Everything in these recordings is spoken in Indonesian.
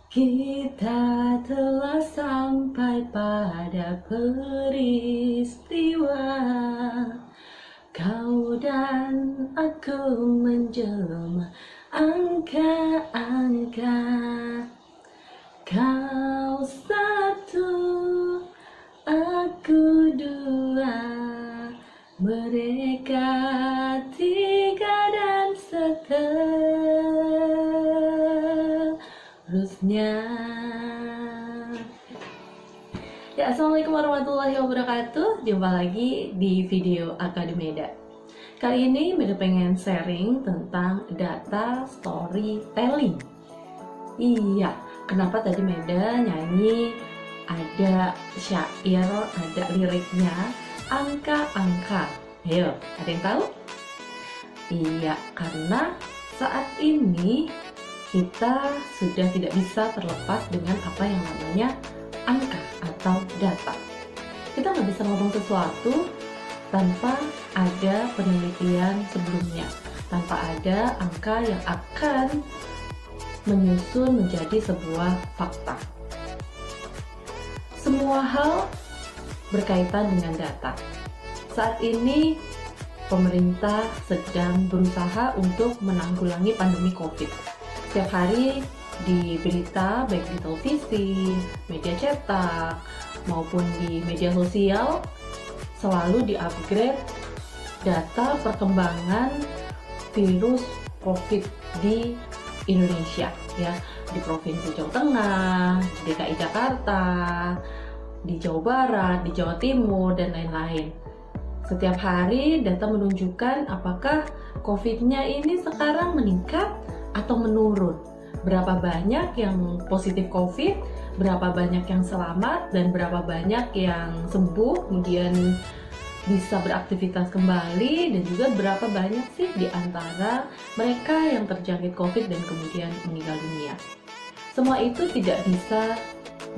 Kita telah sampai pada peristiwa kau dan aku menjelma angka-angka. Kau satu, aku dua, mereka tiga dan seterusnya. Ya, assalamualaikum warahmatullahi wabarakatuh. Jumpa lagi di video Akademeda. Kali ini Meda pengen sharing tentang data storytelling. Iya, kenapa tadi Meda nyanyi ada syair, ada liriknya, angka-angka. Ayo, ada yang tahu? Iya, karena saat ini kita sudah tidak bisa terlepas dengan apa yang namanya angka atau data. Kita nggak bisa ngomong sesuatu tanpa ada penelitian sebelumnya, tanpa ada angka yang akan menyusun menjadi sebuah fakta. Semua hal berkaitan dengan data. Saat ini pemerintah sedang berusaha untuk menanggulangi pandemi COVID. Setiap hari di berita, baik di televisi, media cetak, maupun di media sosial, selalu di-upgrade data perkembangan virus COVID di Indonesia, ya, di Provinsi Jawa Tengah, di DKI Jakarta, di Jawa Barat, di Jawa Timur, dan lain-lain. Setiap hari data menunjukkan apakah COVID-nya ini sekarang meningkat atau menurun. Berapa banyak yang positif COVID, berapa banyak yang selamat, dan berapa banyak yang sembuh, kemudian bisa beraktivitas kembali, dan juga berapa banyak sih di antara mereka yang terjangkit COVID dan kemudian meninggal dunia. Semua itu tidak bisa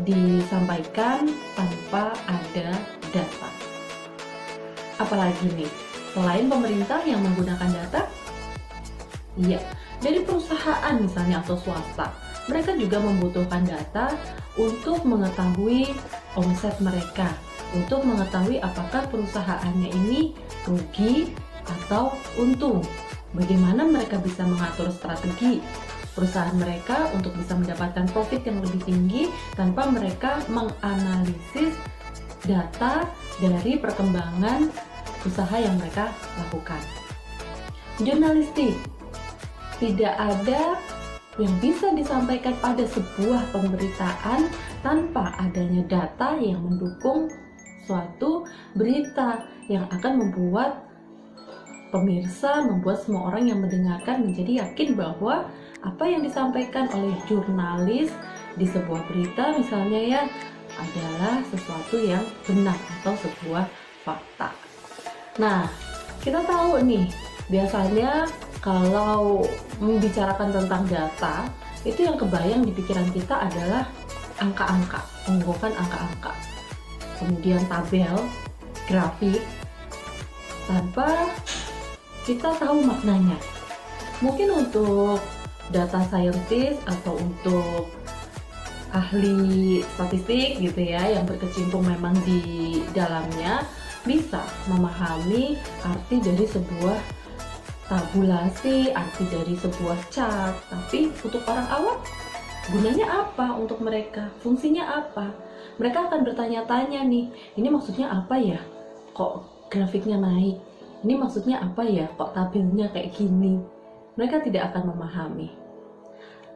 disampaikan tanpa ada data. Apalagi nih, selain pemerintah yang menggunakan data, iya, dari perusahaan misalnya atau swasta, mereka juga membutuhkan data untuk mengetahui omset mereka, untuk mengetahui apakah perusahaannya ini rugi atau untung. Bagaimana mereka bisa mengatur strategi perusahaan mereka untuk bisa mendapatkan profit yang lebih tinggi tanpa mereka menganalisis data dari perkembangan usaha yang mereka lakukan. Jurnalistik, tidak ada yang bisa disampaikan pada sebuah pemberitaan tanpa adanya data yang mendukung suatu berita yang akan membuat pemirsa, membuat semua orang yang mendengarkan menjadi yakin bahwa apa yang disampaikan oleh jurnalis di sebuah berita misalnya ya adalah sesuatu yang benar atau sebuah fakta. Nah, kita tahu nih, biasanya kalau membicarakan tentang data, itu yang kebayang di pikiran kita adalah angka-angka, pengungkapan angka-angka, kemudian tabel, grafik, tanpa kita tahu maknanya. Mungkin untuk data scientist atau untuk ahli statistik gitu ya, yang berkecimpung memang di dalamnya, bisa memahami arti dari sebuah tabulasi, arti dari sebuah chart. Tapi untuk orang awam, gunanya apa untuk mereka? Fungsinya apa? Mereka akan bertanya-tanya nih, ini maksudnya apa ya? Kok grafiknya naik? Ini maksudnya apa ya? Kok tabelnya kayak gini? Mereka tidak akan memahami.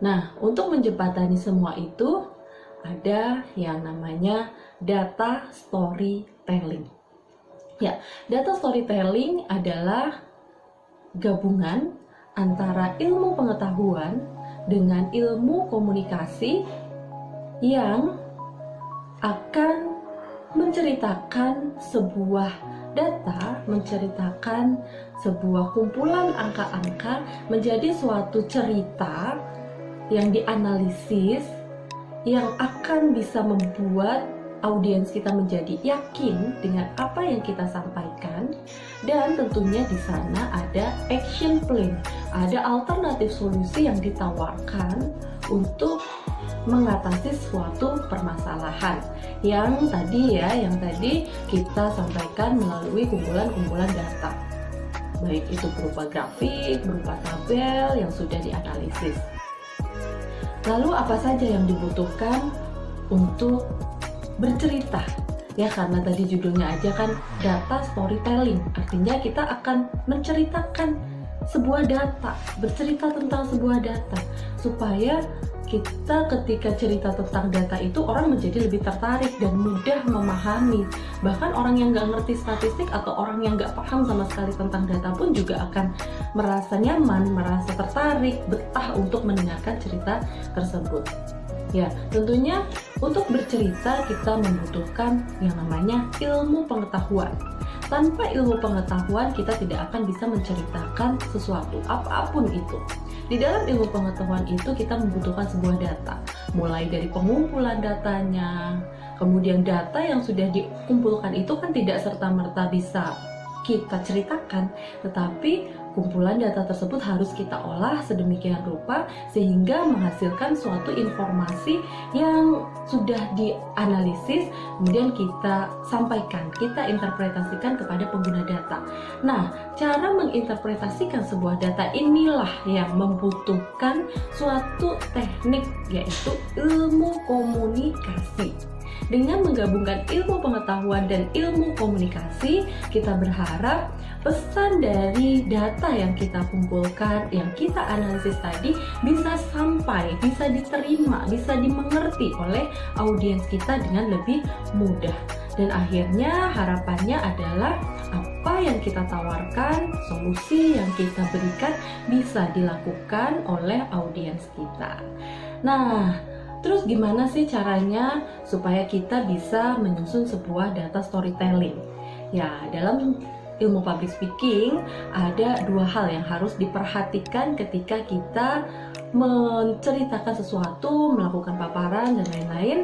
Nah, untuk menjembatani semua itu, ada yang namanya data storytelling. Ya, data storytelling adalah gabungan antara ilmu pengetahuan dengan ilmu komunikasi yang akan menceritakan sebuah data, menceritakan sebuah kumpulan angka-angka menjadi suatu cerita yang dianalisis, yang akan bisa membuat audiens kita menjadi yakin dengan apa yang kita sampaikan, dan tentunya di sana ada action plan, ada alternatif solusi yang ditawarkan untuk mengatasi suatu permasalahan yang tadi kita sampaikan melalui kumpulan-kumpulan data. Baik itu berupa grafik, berupa tabel yang sudah dianalisis. Lalu apa saja yang dibutuhkan untuk bercerita? Ya, karena tadi judulnya aja kan data storytelling, artinya kita akan menceritakan sebuah data, bercerita tentang sebuah data, supaya kita ketika cerita tentang data itu orang menjadi lebih tertarik dan mudah memahami. Bahkan orang yang nggak ngerti statistik atau orang yang nggak paham sama sekali tentang data pun juga akan merasa nyaman, merasa tertarik, betah untuk mendengarkan cerita tersebut. Ya, tentunya untuk bercerita kita membutuhkan yang namanya ilmu pengetahuan. Tanpa ilmu pengetahuan kita tidak akan bisa menceritakan sesuatu, apapun itu. Di dalam ilmu pengetahuan itu kita membutuhkan sebuah data, mulai dari pengumpulan datanya, kemudian data yang sudah dikumpulkan itu kan tidak serta-merta bisa kita ceritakan, tetapi kumpulan data tersebut harus kita olah sedemikian rupa sehingga menghasilkan suatu informasi yang sudah dianalisis, kemudian kita sampaikan, kita interpretasikan kepada pengguna data. Nah, cara menginterpretasikan sebuah data inilah yang membutuhkan suatu teknik, yaitu ilmu komunikasi. Dengan menggabungkan ilmu pengetahuan dan ilmu komunikasi, kita berharap pesan dari data yang kita kumpulkan, yang kita analisis tadi bisa sampai, bisa diterima, bisa dimengerti oleh audiens kita dengan lebih mudah. Dan akhirnya harapannya adalah apa yang kita tawarkan, solusi yang kita berikan bisa dilakukan oleh audiens kita. Nah, terus gimana sih caranya supaya kita bisa menyusun sebuah data storytelling? Ya, dalam ilmu public speaking ada dua hal yang harus diperhatikan ketika kita menceritakan sesuatu, melakukan paparan dan lain-lain.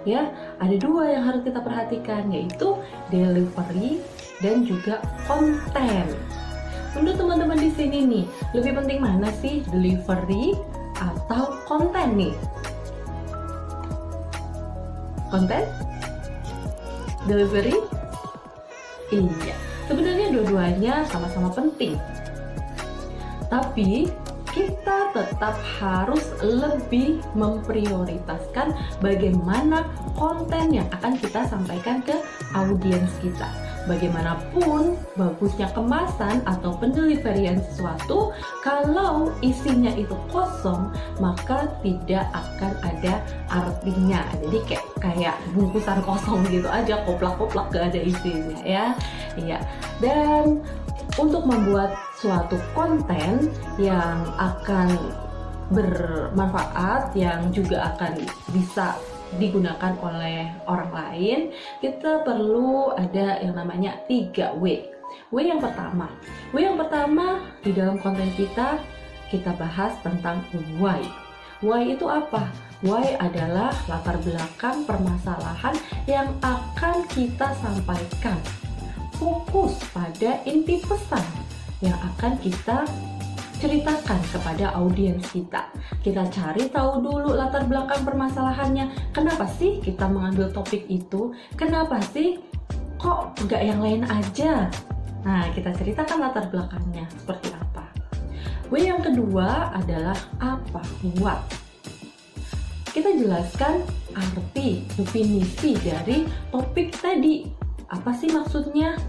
Ya, ada dua yang harus kita perhatikan, yaitu delivery dan juga konten. Menurut teman-teman di sini nih, lebih penting mana sih, delivery atau konten nih? Konten? Delivery? Iya, sebenarnya dua-duanya sama-sama penting. Tapi kita tetap harus lebih memprioritaskan bagaimana konten yang akan kita sampaikan ke audiens kita. Bagaimanapun bagusnya kemasan atau pendeliverian sesuatu, kalau isinya itu kosong, maka tidak akan ada artinya. Jadi kayak bungkusan kosong gitu aja, koplak-koplak gak ada isinya ya. Iya. Dan untuk membuat suatu konten yang akan bermanfaat, yang juga akan bisa digunakan oleh orang lain, kita perlu ada yang namanya 3W. W yang pertama di dalam konten kita bahas tentang why. Why itu apa? Why adalah latar belakang permasalahan yang akan kita sampaikan. Fokus pada inti pesan yang akan kita ceritakan kepada audiens kita. Kita cari tahu dulu latar belakang permasalahannya. Kenapa sih kita mengambil topik itu? Kenapa sih kok nggak yang lain aja? Nah, kita ceritakan latar belakangnya seperti apa. W yang kedua adalah apa? What. Kita jelaskan arti, definisi dari topik tadi. Apa sih maksudnya?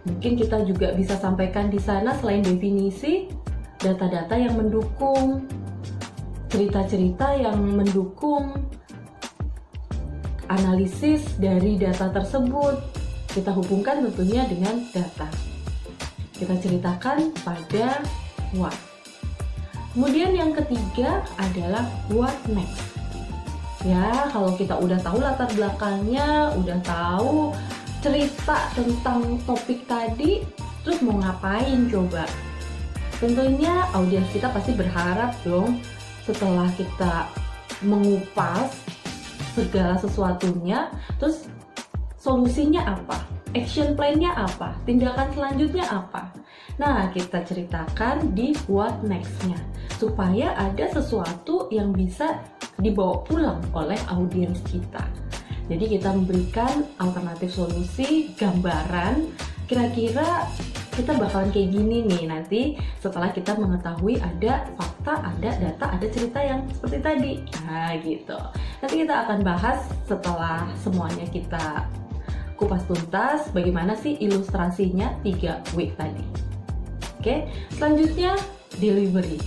Mungkin kita juga bisa sampaikan di sana selain definisi, data-data yang mendukung, cerita-cerita yang mendukung analisis dari data tersebut. Kita hubungkan tentunya dengan data. Kita ceritakan pada what. Kemudian yang ketiga adalah what next. Ya, kalau kita udah tahu latar belakangnya, udah tahu cerita tentang topik tadi, terus mau ngapain coba? Tentunya audiens kita pasti berharap dong, setelah kita mengupas segala sesuatunya, terus solusinya apa? Action plan-nya apa? Tindakan selanjutnya apa? Nah, kita ceritakan di what next-nya, supaya ada sesuatu yang bisa dibawa pulang oleh audiens kita. Jadi kita memberikan alternatif solusi, gambaran, kira-kira kita bakalan kayak gini nih nanti setelah kita mengetahui ada fakta, ada data, ada cerita yang seperti tadi. Nah gitu. Nanti kita akan bahas setelah semuanya kita kupas tuntas bagaimana sih ilustrasinya 3W tadi. Oke, selanjutnya delivery.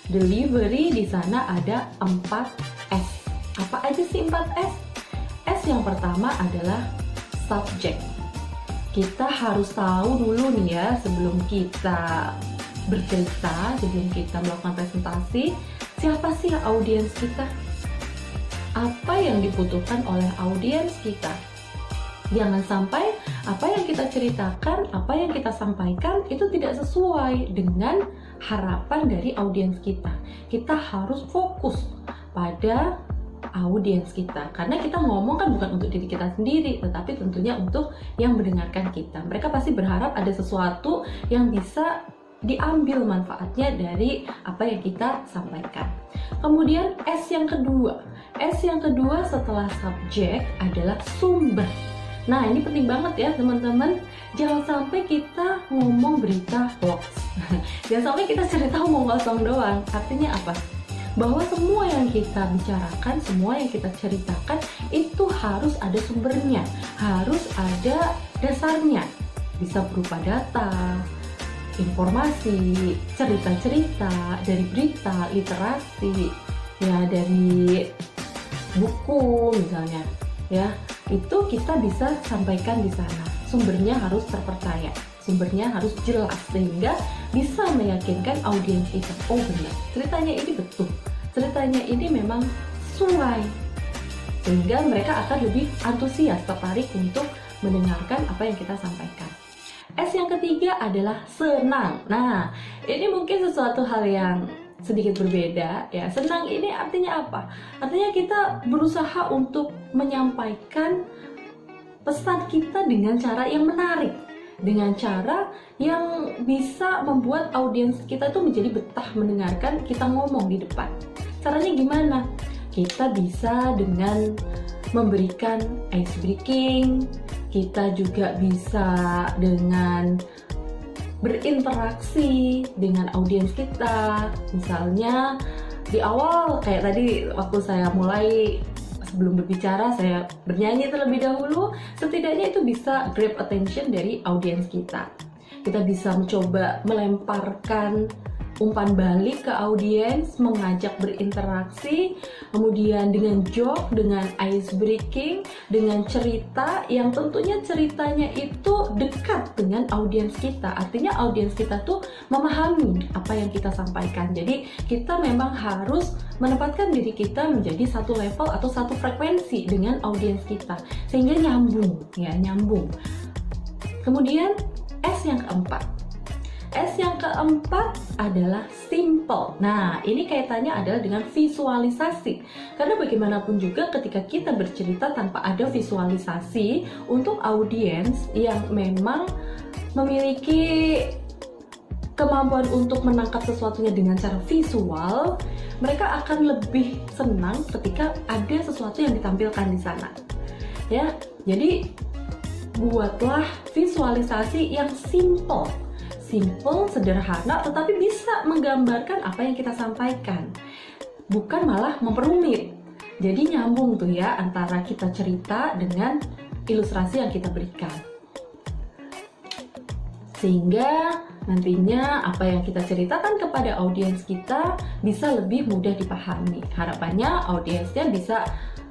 Delivery di sana ada 4S. Apa aja sih 4S? S yang pertama adalah subject. Kita harus tahu dulu nih ya sebelum kita bercerita, sebelum kita melakukan presentasi, siapa sih audiens kita? Apa yang dibutuhkan oleh audiens kita? Jangan sampai apa yang kita ceritakan, apa yang kita sampaikan itu tidak sesuai dengan harapan dari audiens kita. Kita harus fokus pada audiens kita, karena kita ngomong kan bukan untuk diri kita sendiri, tetapi tentunya untuk yang mendengarkan kita. Mereka pasti berharap ada sesuatu yang bisa diambil manfaatnya dari apa yang kita sampaikan. Kemudian S yang kedua setelah subjek adalah sumber. Nah ini penting banget ya teman-teman, jangan sampai kita ngomong berita hoax. Jangan sampai kita cerita omong kosong doang. Artinya apa? Bahwa semua yang kita bicarakan, semua yang kita ceritakan itu harus ada sumbernya, harus ada dasarnya. Bisa berupa data, informasi, cerita-cerita dari berita, literasi, ya dari buku misalnya, ya itu kita bisa sampaikan di sana. Sumbernya harus terpercaya, sumbernya harus jelas sehingga bisa meyakinkan audiens kita. Oh benar, ceritanya ini betul, ceritanya ini memang sesuai, sehingga mereka akan lebih antusias, tertarik untuk mendengarkan apa yang kita sampaikan. S yang ketiga adalah senang. Nah, ini mungkin sesuatu hal yang sedikit berbeda ya. Senang ini artinya apa? Artinya kita berusaha untuk menyampaikan pesan kita dengan cara yang menarik, dengan cara yang bisa membuat audiens kita itu menjadi betah mendengarkan kita ngomong di depan. Caranya gimana? Kita bisa dengan memberikan ice breaking, kita juga bisa dengan berinteraksi dengan audiens kita. Misalnya di awal kayak tadi waktu saya mulai, sebelum berbicara saya bernyanyi terlebih dahulu, setidaknya itu bisa grab attention dari audiens kita. Kita bisa mencoba melemparkan umpan balik ke audiens, mengajak berinteraksi, kemudian dengan joke, dengan ice breaking, dengan cerita yang tentunya ceritanya itu dekat dengan audiens kita. Artinya audiens kita tuh memahami apa yang kita sampaikan. Jadi kita memang harus menempatkan diri kita menjadi satu level atau satu frekuensi dengan audiens kita sehingga nyambung ya, nyambung. Kemudian S yang keempat. S yang keempat adalah simple. Nah, ini kaitannya adalah dengan visualisasi. Karena bagaimanapun juga ketika kita bercerita tanpa ada visualisasi untuk audiens yang memang memiliki kemampuan untuk menangkap sesuatunya dengan cara visual, mereka akan lebih senang ketika ada sesuatu yang ditampilkan di sana. Ya, jadi buatlah visualisasi yang simple, sederhana, tetapi bisa menggambarkan apa yang kita sampaikan, bukan malah memperumit. Jadi nyambung tuh ya antara kita cerita dengan ilustrasi yang kita berikan, sehingga nantinya apa yang kita ceritakan kepada audiens kita bisa lebih mudah dipahami. Harapannya audiensnya bisa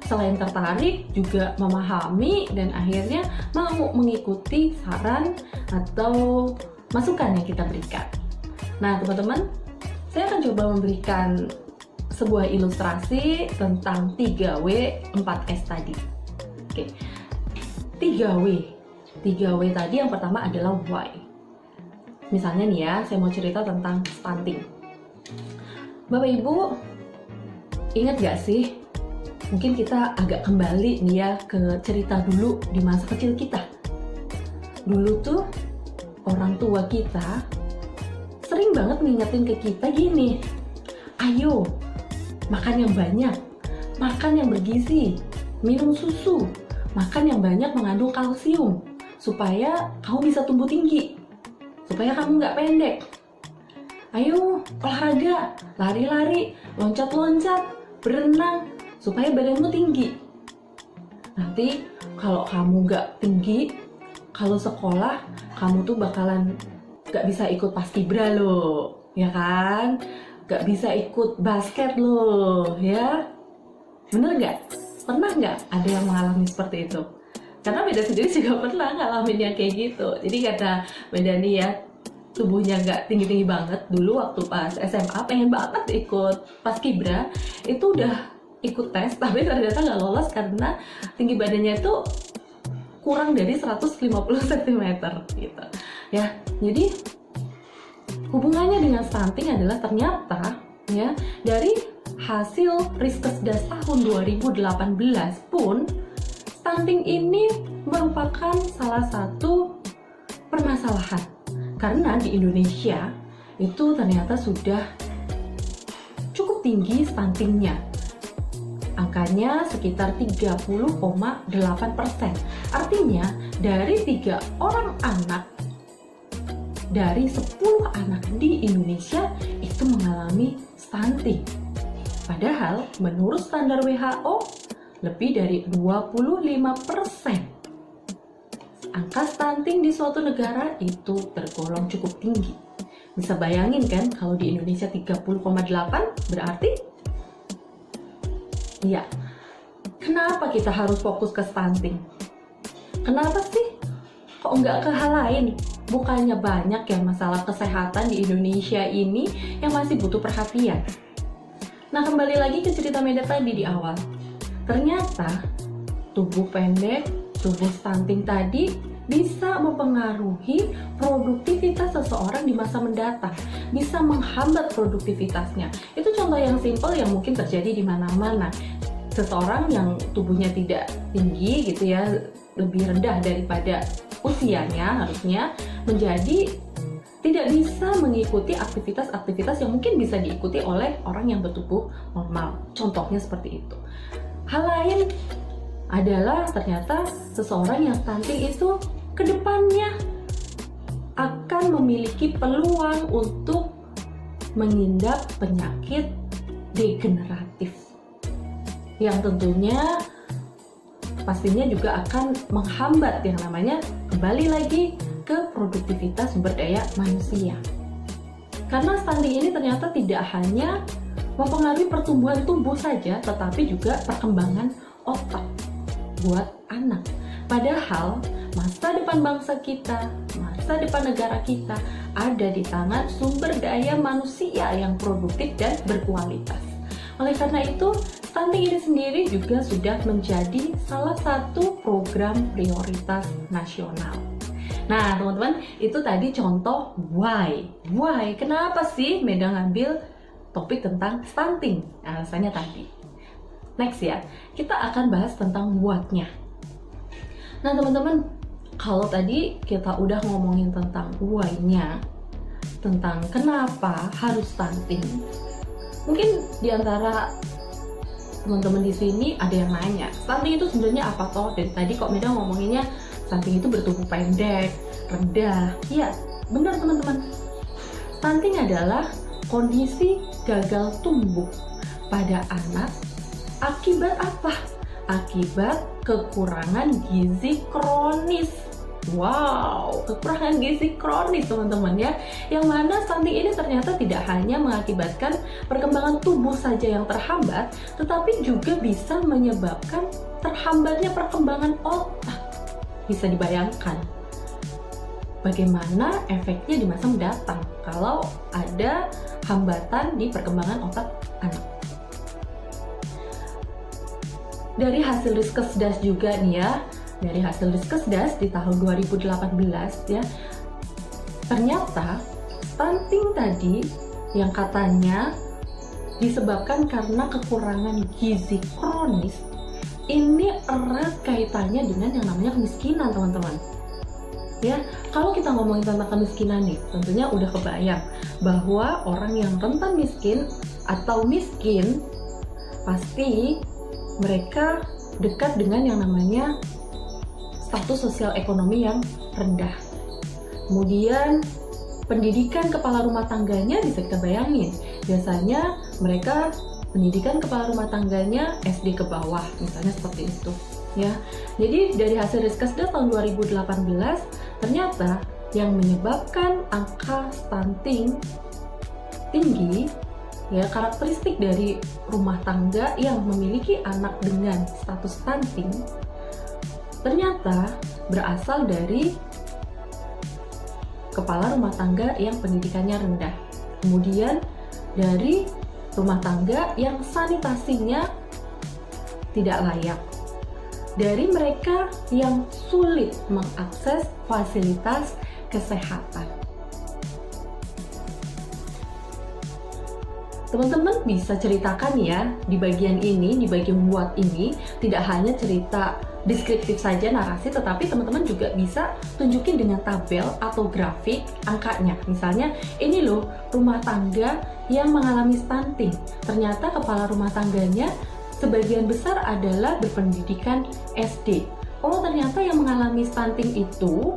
selain tertarik juga memahami dan akhirnya mau mengikuti saran atau masukan yang kita berikan. Nah teman-teman, saya akan coba memberikan sebuah ilustrasi tentang 3W 4S tadi. Oke, 3W tadi yang pertama adalah why. Misalnya nih ya, saya mau cerita tentang stunting. Bapak Ibu, ingat gak sih? Mungkin kita agak kembali nih ya ke cerita dulu di masa kecil kita. Dulu tuh orang tua kita sering banget ngingetin ke kita gini, ayo makan yang banyak, makan yang bergizi, minum susu, makan yang banyak mengandung kalsium, supaya kamu bisa tumbuh tinggi, supaya kamu nggak pendek. Ayo olahraga, lari-lari, loncat-loncat, berenang, supaya badanmu tinggi. Nanti kalau kamu nggak tinggi, kalau sekolah, kamu tuh bakalan nggak bisa ikut paskibra loh, ya kan? Nggak bisa ikut basket loh, ya? Bener nggak? Pernah nggak ada yang mengalami seperti itu? Karena Medan sendiri juga pernah ngalamin yang kayak gitu. Jadi kata Medan nih ya, tubuhnya nggak tinggi-tinggi banget. Dulu waktu pas SMA pengen banget ikut paskibra, itu udah ikut tes, tapi ternyata nggak lolos karena tinggi badannya itu kurang dari 150 cm gitu. Ya, jadi hubungannya dengan stunting adalah ternyata ya dari hasil Riskesdas tahun 2018 pun stunting ini merupakan salah satu permasalahan. Karena di Indonesia itu ternyata sudah cukup tinggi stuntingnya. Angkanya sekitar 30,8%. Artinya dari 3 orang anak dari 10 anak di Indonesia itu mengalami stunting. Padahal menurut standar WHO lebih dari 25%. Angka stunting di suatu negara itu tergolong cukup tinggi. Bisa bayangin kan kalau di Indonesia 30,8 berarti? Ya, kenapa kita harus fokus ke stunting? Kenapa sih? Kok nggak ke hal lain? Bukannya banyak ya masalah kesehatan di Indonesia ini yang masih butuh perhatian. Nah, kembali lagi ke cerita Meda tadi di awal. Ternyata tubuh pendek, tubuh stunting tadi bisa mempengaruhi produktivitas seseorang di masa mendatang, bisa menghambat produktivitasnya. Itu contoh yang simpel yang mungkin terjadi di mana-mana. Seseorang yang tubuhnya tidak tinggi gitu ya, lebih rendah daripada usianya harusnya, menjadi tidak bisa mengikuti aktivitas-aktivitas yang mungkin bisa diikuti oleh orang yang bertubuh normal. Contohnya seperti itu. Hal lain adalah ternyata seseorang yang stunting itu kedepannya akan memiliki peluang untuk mengidap penyakit degeneratif yang tentunya pastinya juga akan menghambat yang namanya kembali lagi ke produktivitas sumber daya manusia. Karena stunting ini ternyata tidak hanya mempengaruhi pertumbuhan tubuh saja, tetapi juga perkembangan otak buat anak. Padahal masa depan bangsa kita, masa depan negara kita ada di tangan sumber daya manusia yang produktif dan berkualitas. Oleh karena itu, stunting ini sendiri juga sudah menjadi salah satu program prioritas nasional. Nah, teman-teman, itu tadi contoh why. Why? Kenapa sih Meda ngambil topik tentang stunting? Alasannya tadi. Next ya, kita akan bahas tentang what-nya. Nah, teman-teman, kalau tadi kita udah ngomongin tentang why-nya, tentang kenapa harus stunting, mungkin diantara teman-teman di sini ada yang nanya, stunting itu sebenarnya apa toh? Dan tadi kok Meda ngomonginnya stunting itu bertubuh pendek, rendah. Ya, benar teman-teman. Stunting adalah kondisi gagal tumbuh pada anak akibat apa? Akibat kekurangan gizi kronis. Wow, kekurangan gizi kronis teman-teman ya. Yang mana stunting ini ternyata tidak hanya mengakibatkan perkembangan tubuh saja yang terhambat, tetapi juga bisa menyebabkan terhambatnya perkembangan otak. Bisa dibayangkan bagaimana efeknya di masa mendatang kalau ada hambatan di perkembangan otak anak. Dari hasil Riskesdas juga nih ya, dari hasil Riskesdas di tahun 2018 ya, ternyata stunting tadi yang katanya disebabkan karena kekurangan gizi kronis ini erat kaitannya dengan yang namanya kemiskinan, teman-teman. Ya, kalau kita ngomongin tentang kemiskinan nih, tentunya udah kebayang bahwa orang yang rentan miskin atau miskin pasti mereka dekat dengan yang namanya status sosial ekonomi yang rendah. Kemudian pendidikan kepala rumah tangganya bisa kita bayangin, biasanya mereka pendidikan kepala rumah tangganya SD ke bawah, misalnya seperti itu ya. Jadi dari hasil Riskesdas tahun 2018 ternyata yang menyebabkan angka stunting tinggi ya, karakteristik dari rumah tangga yang memiliki anak dengan status stunting ternyata berasal dari kepala rumah tangga yang pendidikannya rendah, kemudian dari rumah tangga yang sanitasinya tidak layak, dari mereka yang sulit mengakses fasilitas kesehatan. Teman-teman bisa ceritakan ya di bagian ini, di bagian what ini, tidak hanya cerita deskriptif saja narasi, tetapi teman-teman juga bisa tunjukin dengan tabel atau grafik angkanya. Misalnya, ini loh rumah tangga yang mengalami stunting. Ternyata kepala rumah tangganya sebagian besar adalah berpendidikan SD. Oh, ternyata yang mengalami stunting itu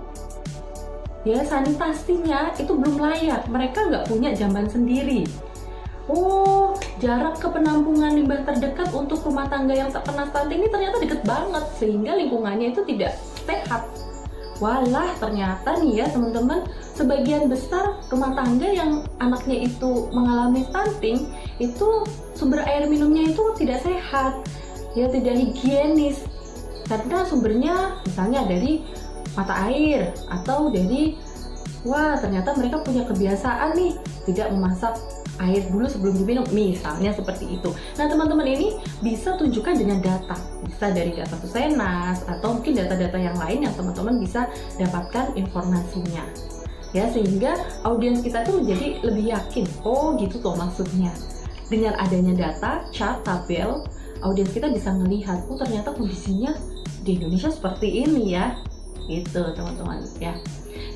ya sanitasinya itu belum layak, mereka nggak punya jamban sendiri. Oh, jarak ke penampungan limbah terdekat untuk rumah tangga yang terkena stunting ini ternyata deket banget, sehingga lingkungannya itu tidak sehat. Walah, ternyata nih ya teman-teman, sebagian besar rumah tangga yang anaknya itu mengalami stunting, itu sumber air minumnya itu tidak sehat, ya tidak higienis, karena sumbernya misalnya dari mata air atau dari, wah ternyata mereka punya kebiasaan nih tidak memasak air dulu sebelum diminum, misalnya seperti itu. Nah teman-teman, ini bisa tunjukkan dengan data, bisa dari data Susenas atau mungkin data-data yang lain yang teman-teman bisa dapatkan informasinya ya, sehingga audiens kita tuh menjadi lebih yakin, oh gitu tuh maksudnya. Dengan adanya data, chart, tabel, audiens kita bisa melihat, oh ternyata kondisinya di Indonesia seperti ini ya, gitu teman-teman ya.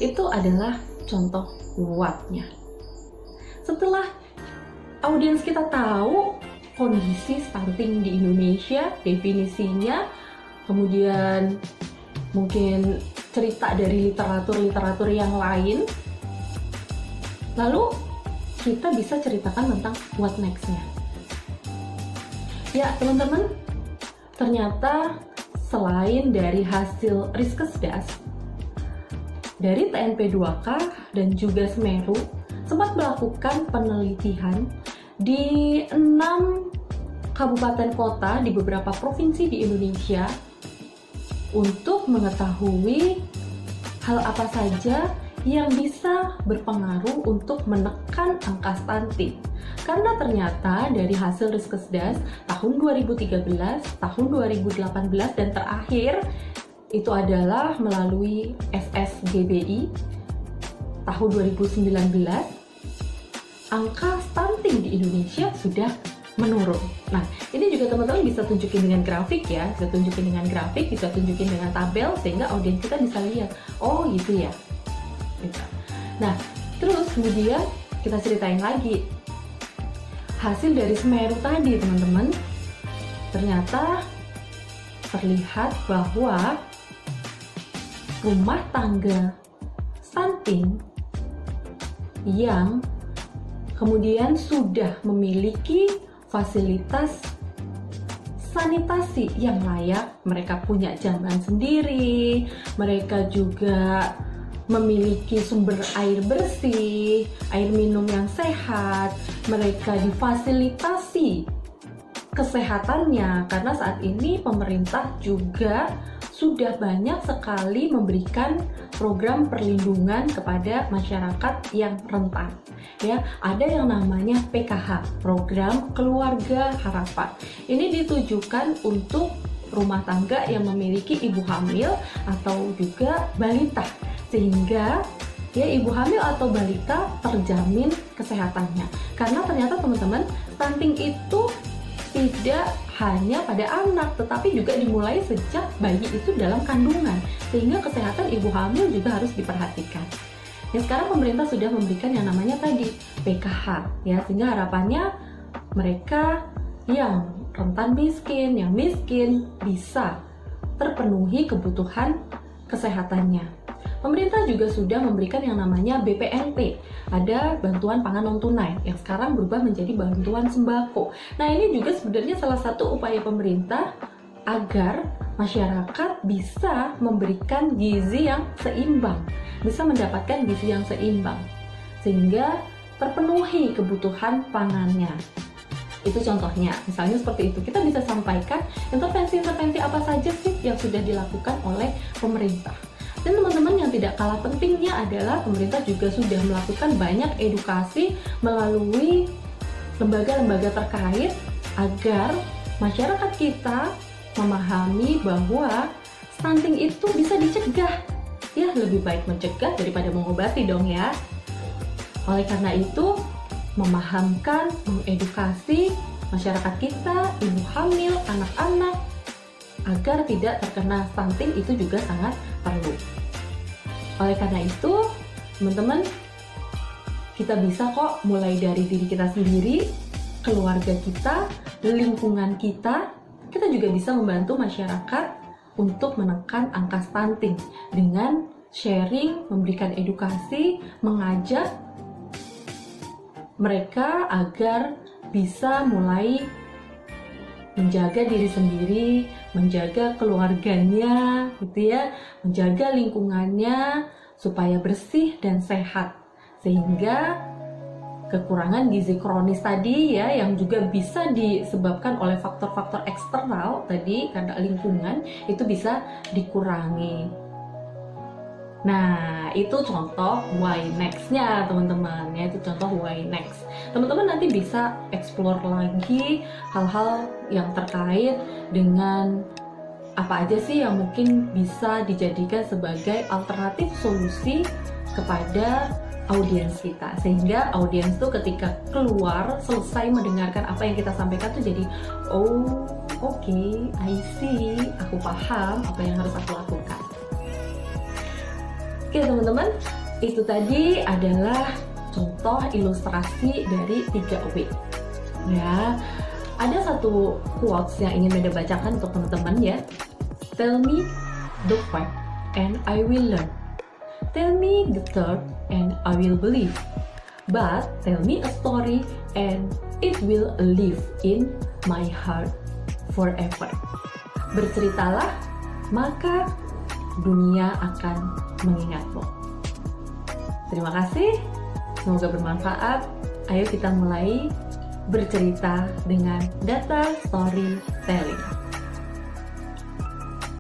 Itu adalah contoh what-nya. Setelah audiens kita tahu kondisi stunting di Indonesia, definisinya, kemudian mungkin cerita dari literatur-literatur yang lain, lalu kita bisa ceritakan tentang what next-nya. Ya teman-teman, ternyata selain dari hasil Riskesdas, dari TNP2K dan juga Semeru sempat melakukan penelitian di 6 kabupaten kota di beberapa provinsi di Indonesia untuk mengetahui hal apa saja yang bisa berpengaruh untuk menekan angka stunting. Karena ternyata dari hasil Riskesdas tahun 2013, tahun 2018, dan terakhir itu adalah melalui SSGBI tahun 2019, angka stunting di Indonesia sudah menurun. Nah, ini juga teman-teman bisa tunjukin dengan grafik ya, bisa tunjukin dengan grafik, bisa tunjukin dengan tabel, sehingga audiens kita bisa lihat, oh gitu ya. Gitu. Nah, terus kemudian kita ceritain lagi hasil dari Semeru tadi teman-teman. Ternyata terlihat bahwa rumah tangga stunting yang kemudian sudah memiliki fasilitas sanitasi yang layak, mereka punya jamban sendiri, mereka juga memiliki sumber air bersih, air minum yang sehat, mereka difasilitasi kesehatannya, karena saat ini pemerintah juga sudah banyak sekali memberikan program perlindungan kepada masyarakat yang rentan. Ya, ada yang namanya PKH, Program Keluarga Harapan. Ini ditujukan untuk rumah tangga yang memiliki ibu hamil atau juga balita, sehingga ya ibu hamil atau balita terjamin kesehatannya. Karena ternyata teman-teman, stunting itu tidak hanya pada anak, tetapi juga dimulai sejak bayi itu dalam kandungan, sehingga kesehatan ibu hamil juga harus diperhatikan. Ya, sekarang pemerintah sudah memberikan yang namanya tadi PKH, ya, sehingga harapannya mereka yang rentan miskin, yang miskin bisa terpenuhi kebutuhan kesehatannya. Pemerintah juga sudah memberikan yang namanya BPNT, ada bantuan pangan non tunai yang sekarang berubah menjadi bantuan sembako. Nah, ini juga sebenarnya salah satu upaya pemerintah agar masyarakat bisa memberikan gizi yang seimbang, bisa mendapatkan gizi yang seimbang, sehingga terpenuhi kebutuhan pangannya. Itu contohnya, misalnya seperti itu. Kita bisa sampaikan intervensi-intervensi apa saja sih yang sudah dilakukan oleh pemerintah. Dan teman-teman, yang tidak kalah pentingnya adalah pemerintah juga sudah melakukan banyak edukasi melalui lembaga-lembaga terkait agar masyarakat kita memahami bahwa stunting itu bisa dicegah. Ya, lebih baik mencegah daripada mengobati dong ya. Oleh karena itu, memahamkan, mengedukasi masyarakat kita, ibu hamil, anak-anak, agar tidak terkena stunting itu juga sangat perlu. Oleh karena itu, teman-teman, kita bisa kok mulai dari diri kita sendiri, keluarga kita, lingkungan kita juga bisa membantu masyarakat untuk menekan angka stunting dengan sharing, memberikan edukasi, mengajak mereka agar bisa mulai menjaga diri sendiri, menjaga keluarganya, gitu ya, menjaga lingkungannya supaya bersih dan sehat, sehingga kekurangan gizi kronis tadi ya, yang juga bisa disebabkan oleh faktor-faktor eksternal tadi karena lingkungan, itu bisa dikurangi. Nah, itu contoh why next-nya teman-teman ya, itu contoh why next. Teman-teman nanti bisa explore lagi hal-hal yang terkait dengan apa aja sih yang mungkin bisa dijadikan sebagai alternatif solusi kepada audiens kita, sehingga audiens tuh ketika keluar selesai mendengarkan apa yang kita sampaikan tuh jadi oh oke, I see, aku paham apa yang harus aku lakukan. Oke teman-teman, itu tadi adalah contoh ilustrasi dari 3W. Ya, ada satu quotes yang ingin Meda bacakan untuk teman-teman ya. Tell me the fact and I will learn. Tell me the truth and I will believe. But tell me a story and it will live in my heart forever. Berceritalah, maka dunia akan mengingatmu. Terima kasih, semoga bermanfaat. Ayo kita mulai bercerita dengan data storytelling.